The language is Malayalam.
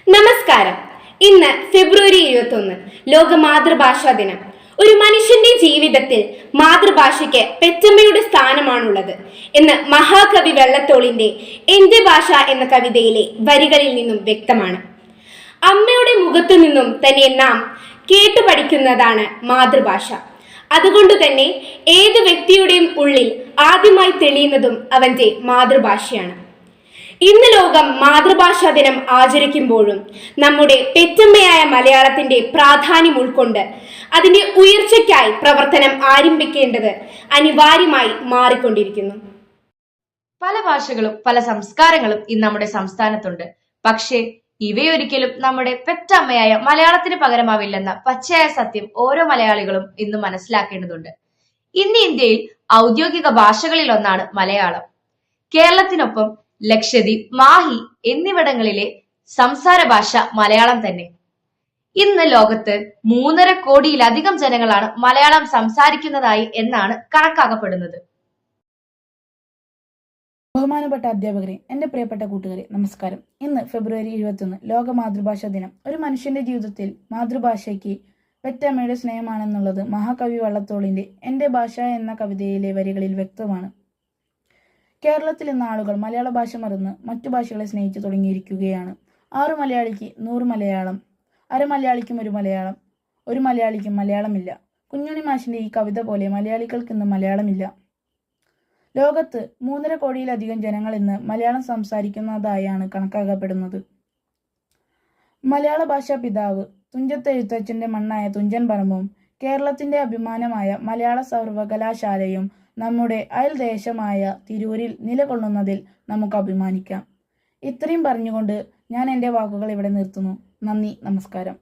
നമസ്കാരം. ഇന്ന് ഫെബ്രുവരി 21 ലോക മാതൃഭാഷാ ദിനം. ഒരു മനുഷ്യന്റെ ജീവിതത്തിൽ മാതൃഭാഷയ്ക്ക് പെറ്റമ്മയുടെ സ്ഥാനമാണുള്ളത് എന്ന് മഹാകവി വെള്ളത്തോളിന്റെ എന്റെ ഭാഷ എന്ന കവിതയിലെ വരികളിൽ നിന്നും വ്യക്തമാണ്. അമ്മയുടെ മുഖത്തു നിന്നും തന്നെ നാം കേട്ടു പഠിക്കുന്നതാണ് മാതൃഭാഷ. അതുകൊണ്ട് തന്നെ ഏത് വ്യക്തിയുടെയും ഉള്ളിൽ ആദ്യമായി തെളിയുന്നതും അവന്റെ മാതൃഭാഷയാണ്. ഇന്ന് ലോകം മാതൃഭാഷാ ദിനം ആചരിക്കുമ്പോഴും നമ്മുടെ പെറ്റമ്മയായ മലയാളത്തിന്റെ പ്രാധാന്യം ഉൾക്കൊണ്ട് അതിന്റെ ഉയർച്ചയ്ക്കായി പ്രവർത്തനം ആരംഭിക്കേണ്ടത് അനിവാര്യമായി മാറിക്കൊണ്ടിരിക്കുന്നു. പല ഭാഷകളും പല സംസ്കാരങ്ങളും ഇന്ന് നമ്മുടെ സംസ്ഥാനത്തുണ്ട്. പക്ഷേ ഇവയൊരിക്കലും നമ്മുടെ പെറ്റമ്മയായ മലയാളത്തിന് പകരമാവില്ലെന്ന പച്ചയായ സത്യം ഓരോ മലയാളികളും ഇന്ന് മനസ്സിലാക്കേണ്ടതുണ്ട്. ഇന്ന് ഇന്ത്യയിൽ ഔദ്യോഗിക ഭാഷകളിൽ ഒന്നാണ് മലയാളം. കേരളത്തിനൊപ്പം ലക്ഷദ്വീപ്, മാഹി എന്നിവിടങ്ങളിലെ സംസാര ഭാഷ മലയാളം തന്നെ. ഇന്ന് ലോകത്ത് 3.5 കോടിയിലധികം ജനങ്ങളാണ് മലയാളം സംസാരിക്കുന്നതായി എന്നാണ് കണക്കാക്കപ്പെടുന്നത്. ബഹുമാനപ്പെട്ട അധ്യാപകരെ, എൻ്റെ പ്രിയപ്പെട്ട കൂട്ടുകാരെ, നമസ്കാരം. ഇന്ന് ഫെബ്രുവരി 21 ലോക മാതൃഭാഷാ ദിനം. ഒരു മനുഷ്യന്റെ ജീവിതത്തിൽ മാതൃഭാഷയ്ക്ക് പെറ്റമ്മയുടെ സ്നേഹമാണെന്നുള്ളത് മഹാകവി വള്ളത്തോളിന്റെ എൻ്റെ ഭാഷ എന്ന കവിതയിലെ വരികളിൽ വ്യക്തമാണ്. കേരളത്തിൽ ഇന്ന് ആളുകൾ മലയാള ഭാഷ മറന്ന് മറ്റു ഭാഷകളെ സ്നേഹിച്ചു തുടങ്ങിയിരിക്കുകയാണ്. 6 മലയാളിക്ക് 100 മലയാളം, അര മലയാളിക്കും ഒരു മലയാളം, ഒരു മലയാളിക്കും മലയാളമില്ല. കുഞ്ഞുണ്ണി മാഷിന്റെ ഈ കവിത പോലെ മലയാളികൾക്ക് ഇന്ന് മലയാളമില്ല. ലോകത്ത് 3.5 കോടിയിലധികം ജനങ്ങൾ ഇന്ന് മലയാളം സംസാരിക്കുന്നതായാണ് കണക്കാക്കപ്പെടുന്നത്. മലയാള ഭാഷാ പിതാവ് തുഞ്ചത്ത് എഴുത്തച്ഛന്റെ മണ്ണായ തുഞ്ചൻ പറമ്പും കേരളത്തിന്റെ അഭിമാനമായ മലയാള സർവകലാശാലയും നമ്മുടെ അയൽദേശമായ തിരൂരിൽ നിലകൊള്ളുന്നതിൽ നമുക്ക് അഭിമാനിക്കാം. ഇത്രയും പറഞ്ഞുകൊണ്ട് ഞാൻ എൻ്റെ വാക്കുകൾ ഇവിടെ നിർത്തുന്നു. നന്ദി, നമസ്കാരം.